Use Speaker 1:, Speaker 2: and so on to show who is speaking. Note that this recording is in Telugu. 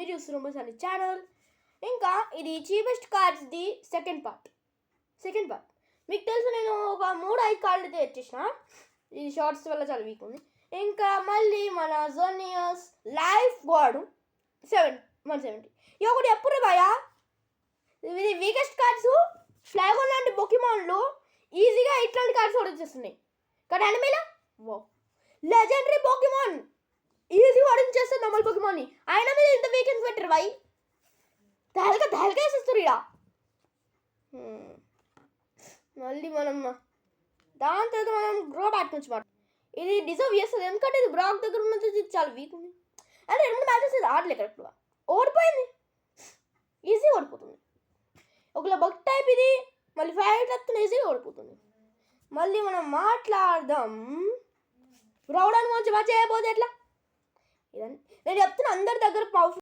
Speaker 1: మీరు చూస్తున్నారు మన ఛానల్. ఇంకా ఇది చీపెస్ట్ కార్డ్స్ది సెకండ్ పార్ట్. మీకు తెలుసు నేను ఒక 3-5 కార్డులు అయితే తెచ్చేసిన. ఈ షార్ట్స్ వల్ల చాలా వీక్ ఉంది. ఇంకా మళ్ళీ మన జోనియర్స్ లైఫ్ వాడు 170. ఇవి ఒకటి ఎప్పుడు భయా ఇది వీకెస్ట్ కార్డ్స్. ఫ్లాగోన్ లాంటి పొకిమాన్లు ఈజీగా ఇట్లాంటి కార్డ్స్ కూడా వచ్చేస్తున్నాయి. కానీ అనిమేలా లెజెండరీ పొకిమాన్ ఈజీగా ఓడించేస్తారు నార్మల్ పొకిమాన్ని. అయినా మీద ఇంత వీకెండ్స్ పెట్టరు బాయ్. తలగా వేసేస్తారు ఇక. మళ్ళీ మనం దాని తర్వాత మనం గ్రో బ్యాక్ నుంచి మాట ఇది డిజర్వ్ చేస్తుంది. ఎందుకంటే ఇది బ్రాక్ దగ్గర ఉన్నది చాలా వీక్ ఉంది. అంటే 2 మ్యాచెస్ ఇది ఆడలే కరెక్ట్గా ఓడిపోయింది. ఈజీ ఓడిపోతుంది. ఒకవేళ బగ్ టైప్ ఇది మళ్ళీ ఫైట్ వస్తుంది ఈజీగా ఓడిపోతుంది. మళ్ళీ మనం మాట్లాడదాం గ్రౌండ్ గురించి మంచిగా చేయబోదు ఎట్లా. ఇదని నేను చెప్తున్నా అందరి దగ్గర పవర్ఫుల్